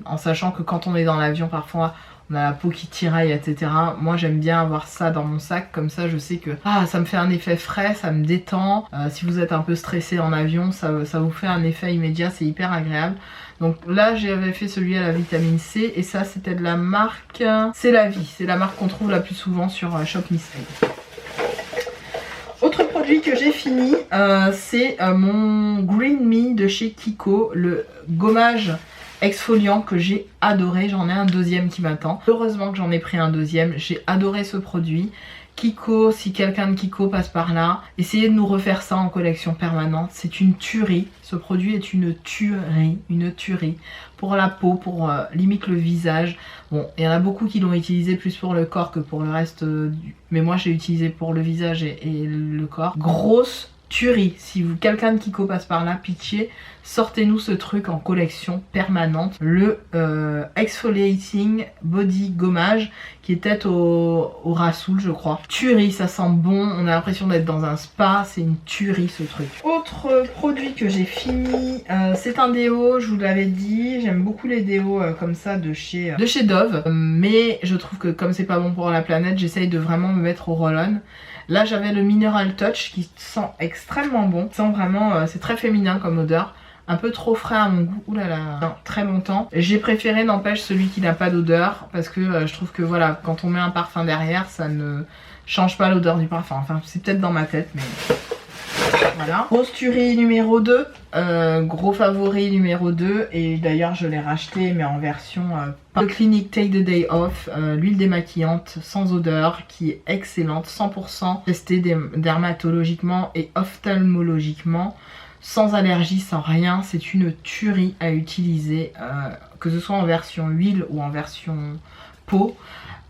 S1: en sachant que quand on est dans l'avion parfois on a la peau qui tiraille, etc. Moi j'aime bien avoir ça dans mon sac, comme ça je sais que ça me fait un effet frais, ça me détend. Si vous êtes un peu stressé en avion, ça vous fait un effet immédiat, c'est hyper agréable. Donc là j'avais fait celui à la vitamine C et ça c'était de la marque C'est la vie, c'est la marque qu'on trouve la plus souvent sur Shop Miss Made. Autre produit que j'ai fini, c'est mon Green Me de chez Kiko, le gommage exfoliant que j'ai adoré. J'en ai un deuxième qui m'attend. Heureusement que j'en ai pris un deuxième, j'ai adoré ce produit. Kiko, si quelqu'un de Kiko passe par là, essayez de nous refaire ça en collection permanente. C'est une tuerie. Ce produit est une tuerie pour la peau, pour limite le visage. Bon, il y en a beaucoup qui l'ont utilisé plus pour le corps que pour le reste mais moi j'ai utilisé pour le visage et le corps. Grosse tuerie. Si quelqu'un de Kiko passe par là, pitié, sortez-nous ce truc en collection permanente. Le Exfoliating Body Gommage qui était au Rassoul je crois. Tuerie, ça sent bon, on a l'impression d'être dans un spa, c'est une tuerie ce truc. Autre produit que j'ai fini, c'est un déo, je vous l'avais dit, j'aime beaucoup les déos comme ça de chez Dove, mais je trouve que comme c'est pas bon pour la planète, j'essaye de vraiment me mettre au roll-on. Là j'avais le Mineral Touch qui sent extrêmement bon, sent vraiment, c'est très féminin comme odeur. Un peu trop frais à mon goût, oulala, non, très longtemps. J'ai préféré, n'empêche, celui qui n'a pas d'odeur, parce que je trouve que voilà, quand on met un parfum derrière, ça ne change pas l'odeur du parfum. Enfin, c'est peut-être dans ma tête, mais voilà. Grosse tuerie numéro 2, gros favori numéro 2, et d'ailleurs je l'ai racheté, mais en version le Clinique Take the Day Off, l'huile démaquillante sans odeur, qui est excellente, 100% testée dermatologiquement et ophtalmologiquement. Sans allergie, sans rien, c'est une tuerie à utiliser, que ce soit en version huile ou en version peau.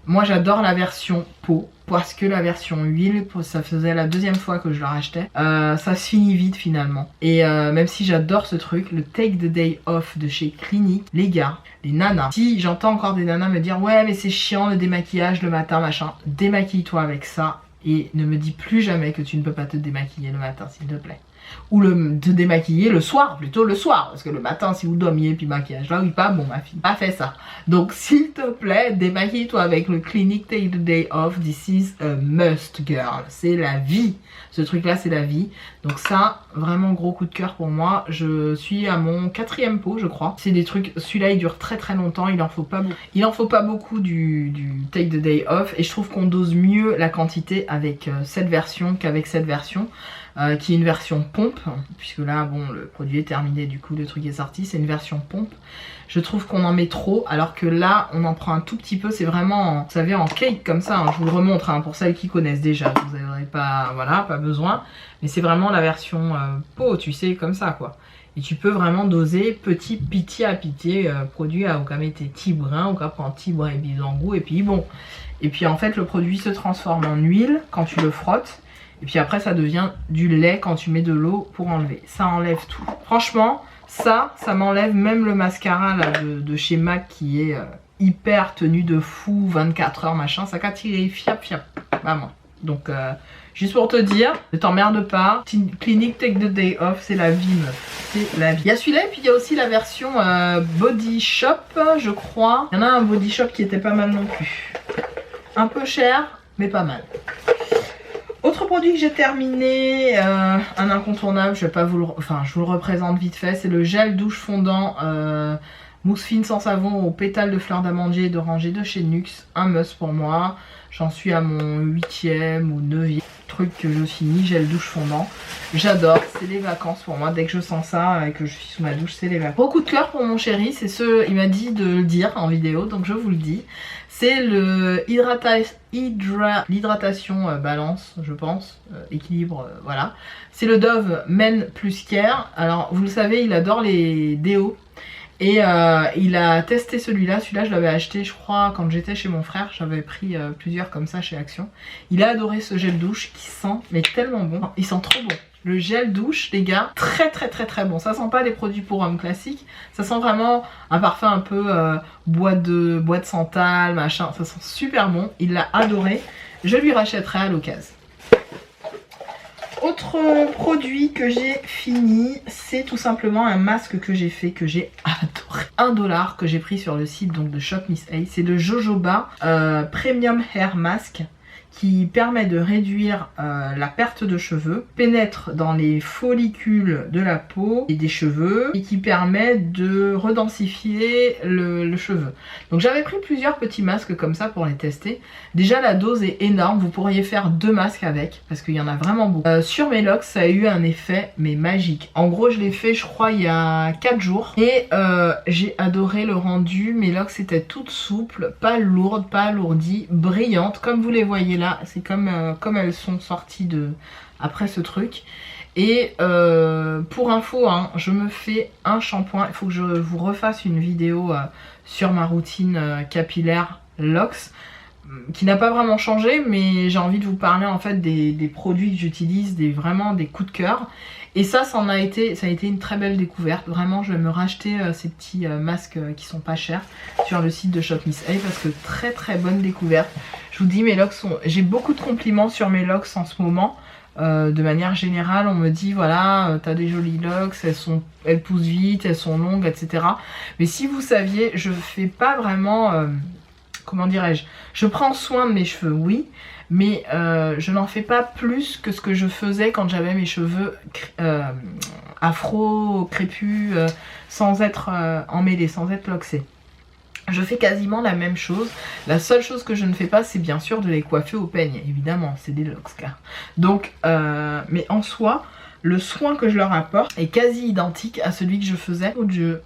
S1: Moi j'adore la version peau, parce que la version huile, ça faisait la deuxième fois que je la rachetais, ça se finit vite finalement. Et même si j'adore ce truc, le Take the Day Off de chez Clinique, les gars, les nanas, si j'entends encore des nanas me dire ouais mais c'est chiant le démaquillage le matin machin, démaquille-toi avec ça et ne me dis plus jamais que tu ne peux pas te démaquiller le matin s'il te plaît. Ou te démaquiller le soir, plutôt le soir, parce que le matin si vous dormiez puis maquillage là oui pas bon ma fille, pas fait ça. Donc s'il te plaît démaquille-toi avec le Clinique Take the Day Off, this is a must girl, c'est la vie, ce truc là c'est la vie. Donc ça vraiment gros coup de cœur pour moi, je suis à mon 4e pot je crois. C'est des trucs, celui-là il dure très très longtemps, il en faut pas beaucoup du Take the Day Off et je trouve qu'on dose mieux la quantité avec cette version qu'avec cette version. qui est une version pompe, puisque là bon le produit est terminé, du coup le truc est sorti, c'est une version pompe. Je trouve qu'on en met trop, alors que là on en prend un tout petit peu, c'est vraiment, vous savez, en cake comme ça, hein. Je vous le remontre hein, pour celles qui connaissent déjà, vous n'aurez pas, voilà, pas besoin, mais c'est vraiment la version pot, tu sais, comme ça quoi. Et tu peux vraiment doser petit pitié à pitié, produit à aucun mettre petit brin, ou qu'à prendre petit brin et bidon goût, et puis bon. Et puis en fait le produit se transforme en huile quand tu le frottes. Et puis après ça devient du lait quand tu mets de l'eau pour enlever. Ça enlève tout. Franchement, ça m'enlève même le mascara là, de chez MAC qui est hyper tenu de fou, 24 heures machin. Ça catire fiap. Vraiment. Donc juste pour te dire, ne t'emmerde pas. Clinique Take the Day Off, c'est la vie meuf. C'est la vie. Il y a celui-là et puis il y a aussi la version Body Shop, je crois. Il y en a un Body Shop qui était pas mal non plus. Un peu cher, mais pas mal. Autre produit que j'ai terminé, un incontournable, je vais pas vous le, enfin je vous le représente vite fait, c'est le gel douche fondant mousse fine sans savon aux pétales de fleurs d'amandier et d'oranger de chez Nuxe, un must pour moi. J'en suis à mon 8e ou 9e truc que je finis, gel douche fondant. J'adore, c'est les vacances pour moi, dès que je sens ça et que je suis sous ma douche, c'est les vacances. Beaucoup de cœur pour mon chéri, c'est ce, il m'a dit de le dire en vidéo, donc je vous le dis. C'est le l'hydratation balance, je pense, équilibre, voilà. C'est le Dove Men Plus Care. Alors vous le savez, il adore les déos. Et il a testé celui-là je l'avais acheté je crois quand j'étais chez mon frère, j'avais pris plusieurs comme ça chez Action. Il a adoré ce gel douche qui sent mais tellement bon, il sent trop bon. Le gel douche les gars, très bon, ça sent pas les produits pour hommes classiques, ça sent vraiment un parfum un peu boîte de santal machin, ça sent super bon, il l'a adoré, je lui rachèterai à l'occasion. Autre produit que j'ai fini, c'est tout simplement un masque que j'ai fait, que j'ai adoré. $1 que j'ai pris sur le site donc de Shop Miss A. C'est le Jojoba Premium Hair Mask qui permet de réduire la perte de cheveux, pénètre dans les follicules de la peau et des cheveux et qui permet de redensifier le cheveu. Donc j'avais pris plusieurs petits masques comme ça pour les tester. Déjà la dose est énorme, vous pourriez faire 2 masques avec parce qu'il y en a vraiment beaucoup. Sur mes locks ça a eu un effet mais magique. En gros je l'ai fait je crois il y a 4 jours et j'ai adoré le rendu. Mes locks étaient toutes souples, pas lourdes, pas alourdies, brillantes comme vous les voyez là. C'est comme elles sont sorties après ce truc. Et pour info, hein, je me fais un shampoing. Il faut que je vous refasse une vidéo sur ma routine capillaire Locks qui n'a pas vraiment changé, mais j'ai envie de vous parler en fait des produits que j'utilise, vraiment des coups de cœur. Et ça a été une très belle découverte. Vraiment, je vais me racheter ces petits masques qui sont pas chers sur le site de Shop Miss A parce que très bonne découverte. Je vous dis, mes locks sont... J'ai beaucoup de compliments sur mes locks en ce moment. De manière générale, on me dit, voilà, t'as des jolies locks, elles poussent vite, elles sont longues, etc. Mais si vous saviez, je fais pas vraiment... comment dirais-je, je prends soin de mes cheveux, oui, mais je n'en fais pas plus que ce que je faisais quand j'avais mes cheveux afro, crépus, sans être emmêlés, sans être loxés. Je fais quasiment la même chose. La seule chose que je ne fais pas, c'est bien sûr de les coiffer au peigne, évidemment, c'est des locks car. Donc, mais en soi, le soin que je leur apporte est quasi identique à celui que je faisais. Oh Dieu,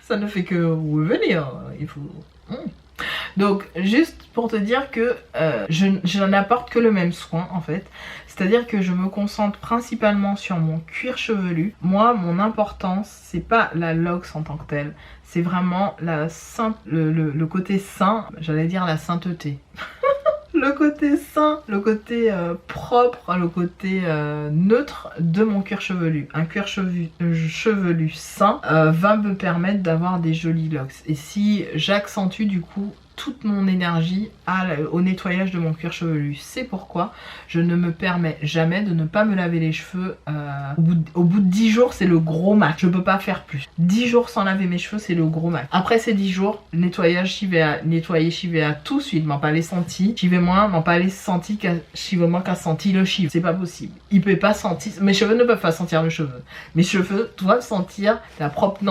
S1: ça ne fait que revenir, il faut... Donc juste pour te dire que je n'en apporte que le même soin en fait. C'est-à-dire que je me concentre principalement sur mon cuir chevelu. Moi, mon importance, c'est pas la locks en tant que telle. C'est vraiment le côté sain, j'allais dire la sainteté. Le côté sain, le côté propre, le côté neutre de mon cuir chevelu. Un cuir chevelu sain va me permettre d'avoir des jolis locks. Et si j'accentue du coup toute mon énergie au nettoyage de mon cuir chevelu, c'est pourquoi je ne me permets jamais de ne pas me laver les cheveux. Au bout de 10 jours, c'est le gros max. Je peux pas faire plus. 10 jours sans laver mes cheveux, c'est le gros max. Après ces 10 jours, nettoyage, j'y vais à tout de suite, m'en pas les sentis. J'y vais moins, m'en pas les sentis, j'y vais moins qu'à sentir le chiffre. C'est pas possible. Il peut pas sentir, mes cheveux ne peuvent pas sentir mes cheveux. Mes cheveux doivent sentir la propreté,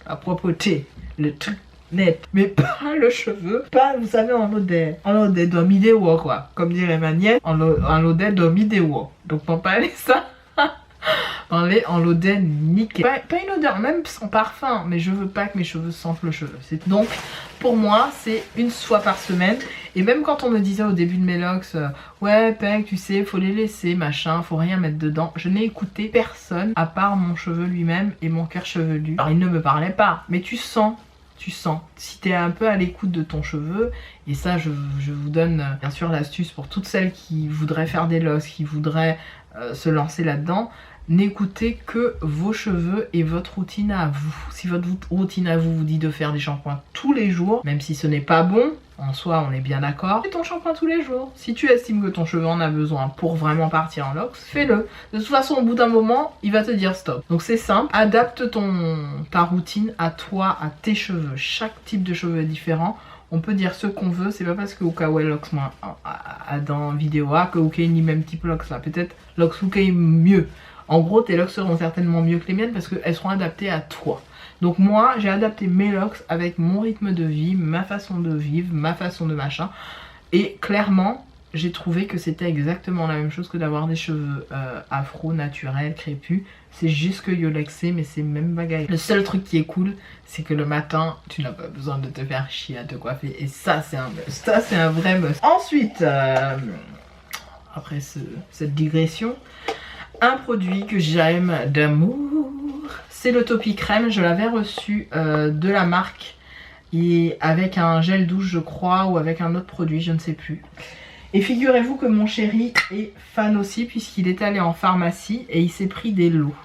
S1: la propreté, le truc net, mais pas le cheveu, pas, vous savez, en l'odeur d'omidéo, quoi, comme dirait ma nièce, en l'odeur d'omidéo. Donc pour parler ça, en l'odeur nickel. Pas une odeur, même sans parfum, mais je veux pas que mes cheveux sentent le cheveu. Donc pour moi, c'est une fois par semaine. Et même quand on me disait au début de mes locks, ouais, Peg, tu sais, faut les laisser, machin, faut rien mettre dedans. Je n'ai écouté personne à part mon cheveu lui-même et mon cuir chevelu. Alors il ne me parlait pas, mais tu sens. Si tu es un peu à l'écoute de ton cheveu, et ça je vous donne bien sûr l'astuce pour toutes celles qui voudraient faire des locks, qui voudraient se lancer là-dedans, n'écoutez que vos cheveux et votre routine à vous. Si votre routine à vous dit de faire des shampoings tous les jours, même si ce n'est pas bon, en soi on est bien d'accord, fais ton shampoing tous les jours. Si tu estimes que ton cheveu en a besoin pour vraiment partir en locks, fais-le. De toute façon au bout d'un moment, il va te dire stop. Donc c'est simple, adapte ta routine à toi, à tes cheveux. Chaque type de cheveux est différent. On peut dire ce qu'on veut, c'est pas parce que Okawa Locks moi dans vidéo que OK ni même type locks là. Peut-être locks OK mieux. En gros, tes locks seront certainement mieux que les miennes parce qu'elles seront adaptées à toi. Donc moi, j'ai adapté mes locks avec mon rythme de vie, ma façon de vivre, ma façon de machin. Et clairement, j'ai trouvé que c'était exactement la même chose que d'avoir des cheveux afro, naturels, crépus. C'est juste que yolexé, mais c'est même bagaille. Le seul truc qui est cool, c'est que le matin, tu n'as pas besoin de te faire chier à te coiffer. Et ça, c'est un must. Ça, c'est un vrai must. Ensuite, après cette digression, un produit que j'aime d'amour, c'est le Topi Crème. Je l'avais reçu de la marque et avec un gel douche, je crois, ou avec un autre produit, je ne sais plus. Et figurez-vous que mon chéri est fan aussi puisqu'il est allé en pharmacie et il s'est pris des lots.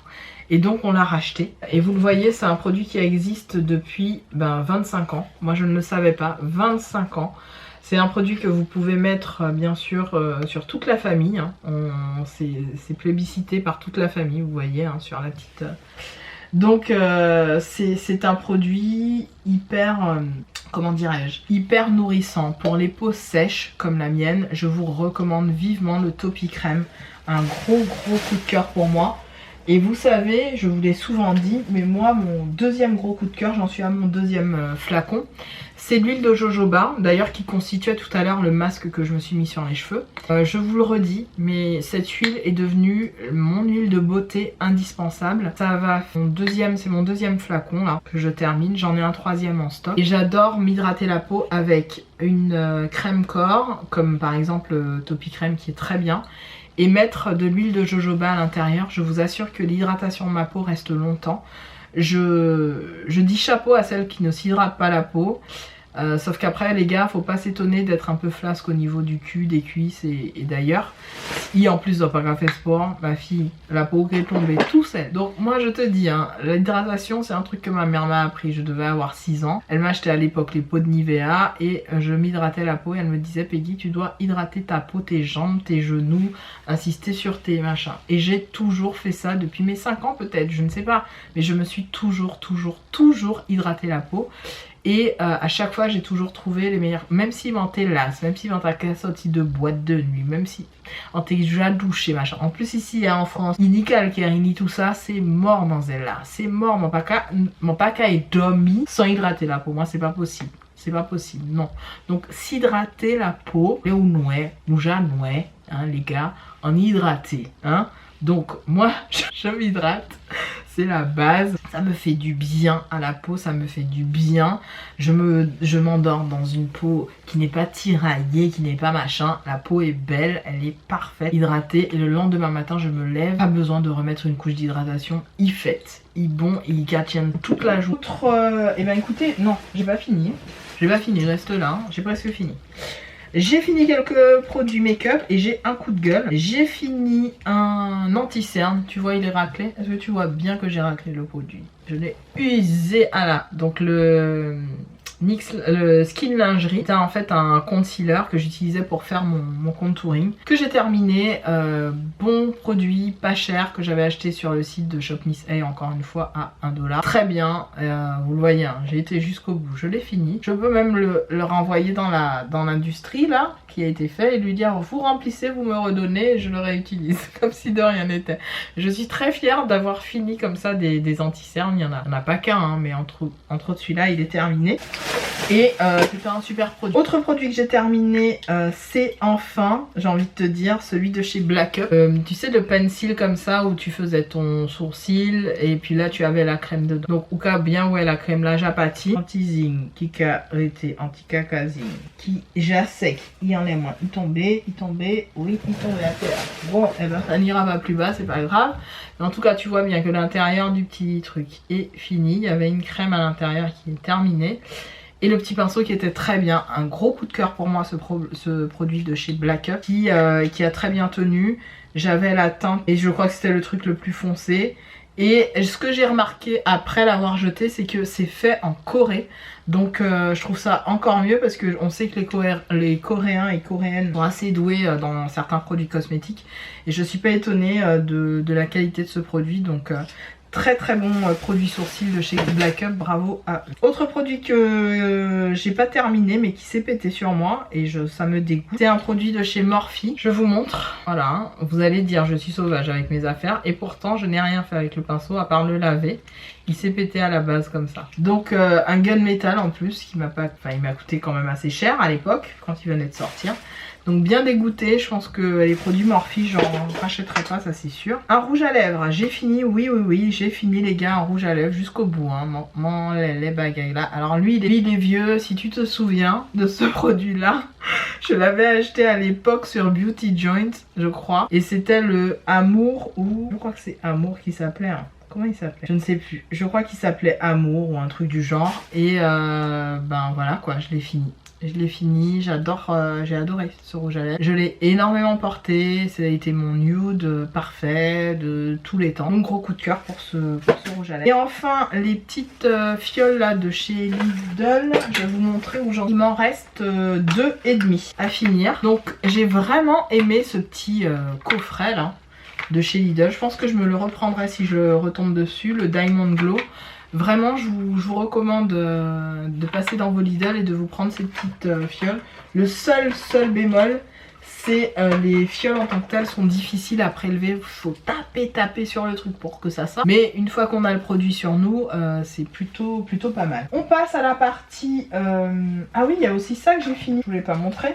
S1: Et donc on l'a racheté. Et vous le voyez, c'est un produit qui existe depuis 25 ans. Moi je ne le savais pas, 25 ans. C'est un produit que vous pouvez mettre bien sûr sur toute la famille. Hein. C'est plébiscité par toute la famille, vous voyez, hein, sur la petite... Donc c'est un produit hyper, comment dirais-je, hyper nourrissant. Pour les peaux sèches comme la mienne, je vous recommande vivement le Topi Crème. Un gros coup de cœur pour moi. Et vous savez, je vous l'ai souvent dit, mais moi mon deuxième gros coup de cœur, j'en suis à mon deuxième flacon, c'est l'huile de jojoba, d'ailleurs qui constituait tout à l'heure le masque que je me suis mis sur les cheveux. Je vous le redis, mais cette huile est devenue mon huile de beauté indispensable. Ça va, c'est mon deuxième flacon là que je termine, j'en ai un troisième en stock. Et j'adore m'hydrater la peau avec une crème corps, comme par exemple Topi Crème qui est très bien. Et mettre de l'huile de jojoba à l'intérieur, je vous assure que l'hydratation de ma peau reste longtemps. Je dis chapeau à celles qui ne s'hydratent pas la peau. Sauf qu'après les gars, faut pas s'étonner d'être un peu flasque au niveau du cul, des cuisses et d'ailleurs. Et en plus, pas qu'à faire sport, ma fille, la peau qui est tombée tout seul. Donc moi je te dis, hein, l'hydratation c'est un truc que ma mère m'a appris, je devais avoir 6 ans. Elle m'a acheté à l'époque les pots de Nivea et je m'hydratais la peau et elle me disait Peggy tu dois hydrater ta peau, tes jambes, tes genoux, insister sur tes machins. Et j'ai toujours fait ça depuis mes 5 ans peut-être, je ne sais pas. Mais je me suis toujours hydraté la peau. Et à chaque fois j'ai toujours trouvé les meilleurs, même si dans tes lasses, même si dans ta sortie de boîte de nuit, même si en tes douches et machin. En plus ici en France, il n'y calcaire, il n'y tout ça, c'est mort dans elle là. C'est mort, mon paca est dormi sans hydrater la peau. Moi c'est pas possible. C'est pas possible, non. Donc s'hydrater la peau, les ou nouais, hein les gars, en hydrater, hein. Donc moi je m'hydrate. C'est la base, ça me fait du bien à la peau, ça me fait du bien. Je m'endors dans une peau qui n'est pas tiraillée, qui n'est pas machin. La peau est belle, elle est parfaite, hydratée. Et le lendemain matin, je me lève, pas besoin de remettre une couche d'hydratation. Il fête, il bon, il gâtienne toute la journée. Eh ben écoutez, non, j'ai pas fini. J'ai pas fini, reste là, hein. J'ai presque fini. J'ai fini quelques produits make-up et j'ai un coup de gueule. J'ai fini un anti-cerne. Tu vois, il est raclé. Est-ce que tu vois bien que j'ai raclé le produit? Je l'ai usé à la... Donc le Skin Lingerie, c'était en fait un concealer que j'utilisais pour faire mon contouring, que j'ai terminé. Bon produit, pas cher, que j'avais acheté sur le site de Shop Miss A, encore une fois à 1 $. Très bien, vous le voyez, hein, j'ai été jusqu'au bout, je l'ai fini. Je peux même le renvoyer dans l'industrie là, qui a été fait, et lui dire vous remplissez, vous me redonnez et je le réutilise, comme si de rien n'était. Je suis très fière d'avoir fini comme ça des anti-cernes. Il n'y en a pas qu'un, hein, mais entre autres celui-là il est terminé. Et c'était un super produit. Autre produit que j'ai terminé, c'est enfin, j'ai envie de te dire, celui de chez Black Up. Tu sais, le pencil comme ça où tu faisais ton sourcil et puis là tu avais la crème dedans. Donc Uka bien ouais la crème là Japati. Anti-zing, Kika Rete, anti-kakazing, qui jasek, il y en a moins. Il tombait, oui, il tombait à terre. Bon, et ben ça n'ira pas plus bas, c'est pas grave. Mais en tout cas, tu vois bien que l'intérieur du petit truc est fini. Il y avait une crème à l'intérieur qui est terminée. Et le petit pinceau qui était très bien. Un gros coup de cœur pour moi ce produit de chez Black Up qui a très bien tenu. J'avais la teinte et je crois que c'était le truc le plus foncé. Et ce que j'ai remarqué après l'avoir jeté, c'est que c'est fait en Corée. Donc je trouve ça encore mieux parce qu'on sait que les Coréens et Coréennes sont assez doués dans certains produits cosmétiques. Et je suis pas étonnée de la qualité de ce produit. Donc très très bon produit sourcil de chez Black Up, bravo à eux. Autre produit que j'ai pas terminé mais qui s'est pété sur moi et ça me dégoûte. C'est un produit de chez Morphe. Je vous montre. Voilà, hein. Vous allez dire je suis sauvage avec mes affaires et pourtant je n'ai rien fait avec le pinceau à part le laver. Il s'est pété à la base comme ça. Donc un gunmetal en plus qui m'a pas... Enfin il m'a coûté quand même assez cher à l'époque quand il venait de sortir. Donc bien dégoûté, je pense que les produits Morphe, j'en rachèterai pas, ça c'est sûr. Un rouge à lèvres, j'ai fini, oui, j'ai fini les gars, un rouge à lèvres jusqu'au bout, hein, les bagailles là. Alors lui il est vieux, si tu te souviens de ce produit là, je l'avais acheté à l'époque sur Beauty Joint, je crois. Et c'était le Amour ou... Je crois que c'est Amour qui s'appelait, hein. Comment il s'appelait? Je ne sais plus. Je crois qu'il s'appelait Amour ou un truc du genre. Et ben voilà quoi, je l'ai fini. Je l'ai fini, j'adore, j'ai adoré ce rouge à lèvres. Je l'ai énormément porté, ça a été mon nude parfait de tous les temps. Donc gros coup de cœur pour ce rouge à lèvres. Et enfin les petites fioles là de chez Lidl, je vais vous montrer où il m'en reste 2,5 à finir. Donc j'ai vraiment aimé ce petit coffret là de chez Lidl. Je pense que je me le reprendrai si je retombe dessus, le Diamond Glow. Vraiment, je vous recommande de passer dans vos Lidl et de vous prendre ces petites fioles. Le seul bémol, c'est les fioles en tant que telles sont difficiles à prélever. Il faut taper sur le truc pour que ça sorte. Mais une fois qu'on a le produit sur nous, c'est plutôt pas mal. On passe à la partie... Ah oui, il y a aussi ça que j'ai fini. Je ne vous l'ai pas montré.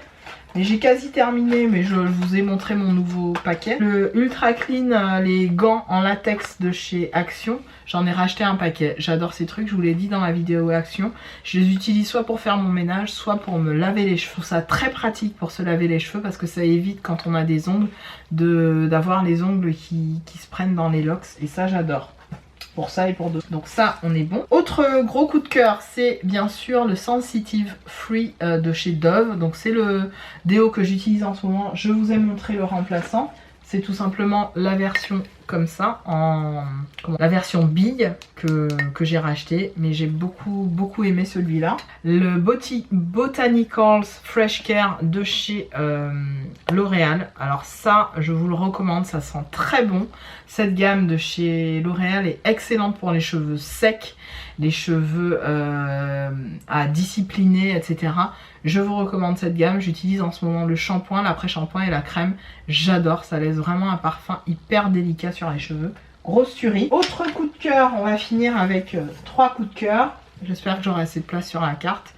S1: Mais j'ai quasi terminé, mais je vous ai montré mon nouveau paquet. Le Ultra Clean, les gants en latex de chez Action. J'en ai racheté un paquet. J'adore ces trucs, je vous l'ai dit dans la vidéo Action. Je les utilise soit pour faire mon ménage, soit pour me laver les cheveux. Je trouve ça très pratique pour se laver les cheveux parce que ça évite quand on a des ongles d'avoir les ongles qui se prennent dans les locks. Et ça, j'adore. Pour ça et pour d'autres. Donc ça, on est bon. Autre gros coup de cœur, c'est bien sûr le Sensitive Free de chez Dove. Donc c'est le déo que j'utilise en ce moment. Je vous ai montré le remplaçant. C'est tout simplement la version comme ça, la version bille que j'ai racheté, mais j'ai beaucoup aimé celui-là. Le Botanicals Fresh Care de chez L'Oréal. Alors ça, je vous le recommande, ça sent très bon. Cette gamme de chez L'Oréal est excellente pour les cheveux secs, les cheveux à discipliner, etc. Je vous recommande cette gamme. J'utilise en ce moment le shampoing, l'après-shampoing et la crème. J'adore, ça laisse vraiment un parfum hyper délicat sur les cheveux. Grosse tuerie. Autre coup de cœur, on va finir avec 3 coups de cœur. J'espère que j'aurai assez de place sur la carte.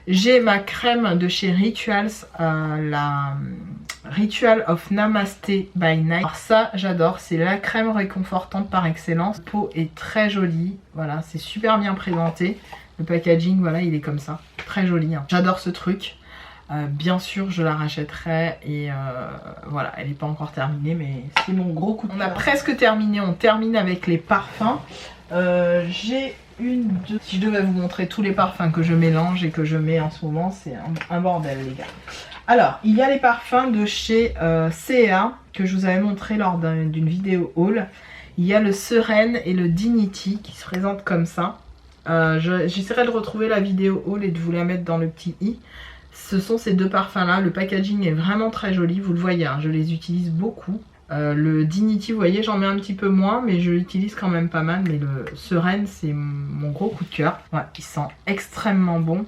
S1: J'ai ma crème de chez Rituals, la Ritual of Namaste by Night. Alors ça, j'adore, c'est la crème réconfortante par excellence. La peau est très jolie, voilà, c'est super bien présenté. Le packaging, voilà, il est comme ça, très joli, hein. J'adore ce truc. Bien sûr, je la rachèterai et voilà, elle n'est pas encore terminée, mais c'est mon gros coup de cœur. On a presque terminé, on termine avec les parfums. J'ai si je devais vous montrer tous les parfums que je mélange et que je mets en ce moment, c'est un bordel les gars. Alors, il y a les parfums de chez CA que je vous avais montré lors d'une vidéo haul. Il y a le Sereine et le Dignity qui se présentent comme ça. J'essaierai de retrouver la vidéo haul et de vous la mettre dans le petit i. Ce sont ces deux parfums là, le packaging est vraiment très joli, vous le voyez, hein, je les utilise beaucoup. Le Dignity, vous voyez, j'en mets un petit peu moins, mais je l'utilise quand même pas mal. Mais le Sereine, c'est mon gros coup de cœur. Ouais, il sent extrêmement bon.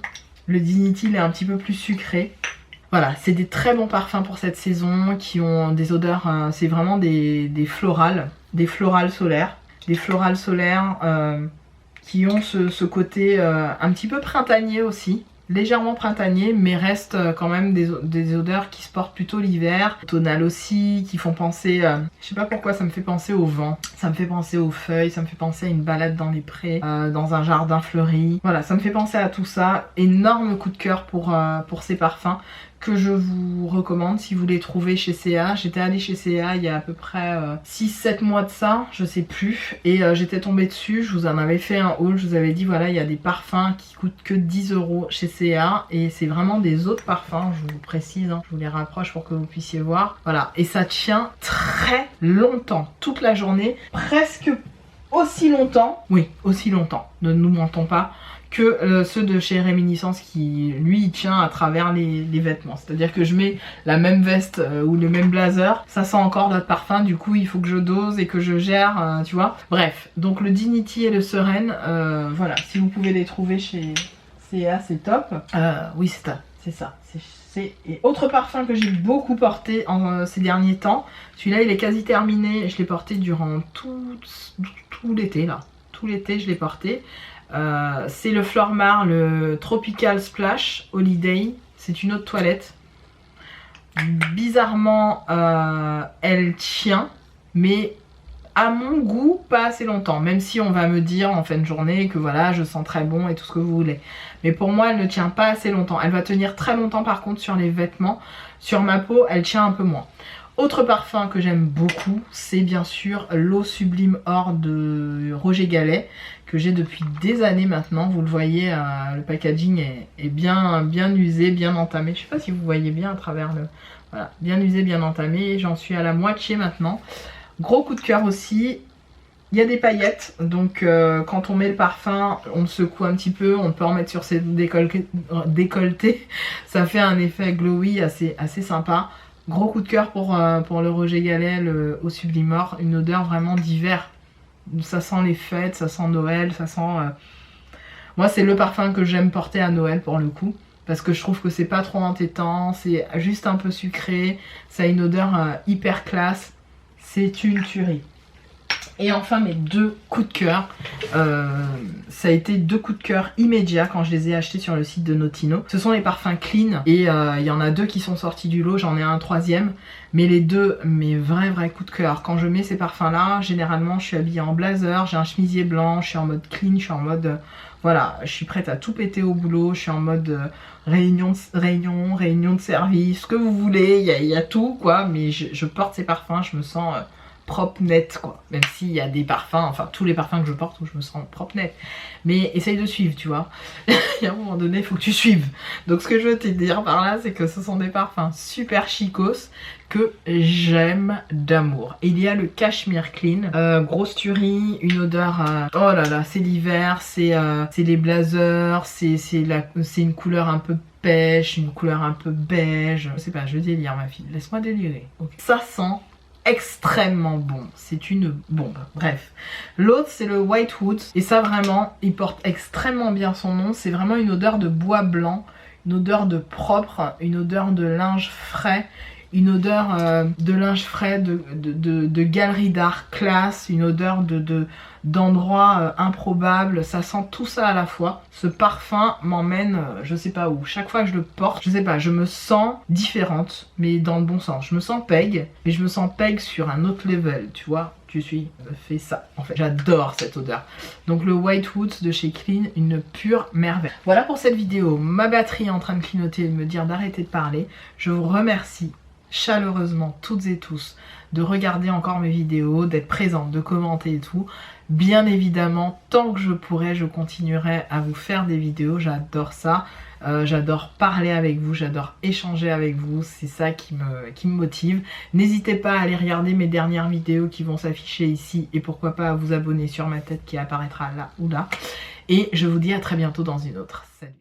S1: Le Dignity, il est un petit peu plus sucré. Voilà, c'est des très bons parfums pour cette saison, qui ont des odeurs, c'est vraiment des florales solaires. Des florales solaires qui ont ce côté un petit peu printanier aussi. Légèrement printanier, mais reste quand même des odeurs qui se portent plutôt l'hiver. Tonal aussi, qui font penser... je sais pas pourquoi ça me fait penser au vent. Ça me fait penser aux feuilles, ça me fait penser à une balade dans les prés, dans un jardin fleuri. Voilà, ça me fait penser à tout ça. Énorme coup de cœur pour ces parfums que je vous recommande si vous les trouvez chez C&A. J'étais allée chez C&A il y a à peu près 6-7 mois de ça, je sais plus, et j'étais tombée dessus, je vous en avais fait un haul, je vous avais dit voilà, il y a des parfums qui coûtent que 10 € chez C&A, et c'est vraiment des autres parfums, je vous précise, hein, je vous les rapproche pour que vous puissiez voir. Voilà, et ça tient très longtemps, toute la journée, presque aussi longtemps, oui, aussi longtemps, ne nous mentons pas, que ceux de chez Réminiscence qui, lui, il tient à travers les vêtements. C'est-à-dire que je mets la même veste ou le même blazer, ça sent encore notre parfum, du coup il faut que je dose et que je gère, tu vois. Bref, donc le Dignity et le Sereine, voilà, si vous pouvez les trouver chez C&A, c'est top. Oui, c'est ça. Et autre parfum que j'ai beaucoup porté ces derniers temps, celui-là il est quasi terminé, je l'ai porté durant tout l'été là. Tout l'été je l'ai porté. C'est le Flormar, le Tropical Splash Holiday. C'est une eau de toilette. Bizarrement, elle tient, mais à mon goût, pas assez longtemps. Même si on va me dire en fin de journée que voilà, je sens très bon et tout ce que vous voulez. Mais pour moi, elle ne tient pas assez longtemps. Elle va tenir très longtemps par contre sur les vêtements. Sur ma peau, elle tient un peu moins. Autre parfum que j'aime beaucoup, c'est bien sûr l'eau sublime or de Roger Gallet, que j'ai depuis des années maintenant. Vous le voyez, le packaging est bien usé, bien entamé. Je sais pas si vous voyez bien à travers le... Voilà, bien usé, bien entamé. J'en suis à la moitié maintenant. Gros coup de cœur aussi. Il y a des paillettes, donc quand on met le parfum, on le secoue un petit peu, on peut en mettre sur ses décolletés. Ça fait un effet glowy assez sympa. Gros coup de cœur pour le Roger Gallet, le Eau Sublime Or, une odeur vraiment d'hiver. Ça sent les fêtes, ça sent Noël, ça sent... Moi c'est le parfum que j'aime porter à Noël pour le coup, parce que je trouve que c'est pas trop entêtant, c'est juste un peu sucré, ça a une odeur hyper classe, c'est une tuerie. Et enfin mes deux coups de cœur, ça a été deux coups de cœur immédiats quand je les ai achetés sur le site de Notino. Ce sont les parfums Clean et il y en a deux qui sont sortis du lot, j'en ai un troisième. Mais les deux, mes vrais coups de cœur. Quand je mets ces parfums là, généralement je suis habillée en blazer, j'ai un chemisier blanc, je suis en mode clean, je suis en mode... voilà, je suis prête à tout péter au boulot, je suis en mode réunion de service, ce que vous voulez, il y a tout quoi. Mais je porte ces parfums, je me sens... propre net quoi, même s'il y a des parfums, enfin tous les parfums que je porte où je me sens propre net, mais essaye de suivre tu vois. Il y a un moment donné il faut que tu suives, donc ce que je veux te dire par là c'est que ce sont des parfums super chicos que j'aime d'amour. Il y a le Cashmere Clean, grosse tuerie, une odeur, oh là là c'est l'hiver, c'est les blazers, c'est une couleur un peu pêche, une couleur un peu beige, je sais pas, je délire ma fille, laisse-moi délirer. Okay. Ça sent extrêmement bon, c'est une bombe. Bref, l'autre c'est le White Woods et ça vraiment il porte extrêmement bien son nom. C'est vraiment une odeur de bois blanc, une odeur de propre, une odeur de linge frais, une odeur de linge frais, de galerie d'art classe, une odeur d'endroits improbables. Ça sent tout ça à la fois. Ce parfum m'emmène je sais pas où. Chaque fois que je le porte, je sais pas, je me sens différente, mais dans le bon sens. Je me sens peg, mais je me sens peg sur un autre level, tu vois. Tu suis, fais ça. En fait, j'adore cette odeur. Donc le White Woods de chez Clean, une pure merveille. Voilà pour cette vidéo. Ma batterie est en train de clignoter et de me dire d'arrêter de parler. Je vous remercie chaleureusement toutes et tous de regarder encore mes vidéos, d'être présente, de commenter et tout. Bien évidemment, tant que je pourrai, je continuerai à vous faire des vidéos, j'adore ça. J'adore parler avec vous, j'adore échanger avec vous, c'est ça qui me motive. N'hésitez pas à aller regarder mes dernières vidéos qui vont s'afficher ici et pourquoi pas à vous abonner sur ma tête qui apparaîtra là ou là. Et je vous dis à très bientôt dans une autre. Salut!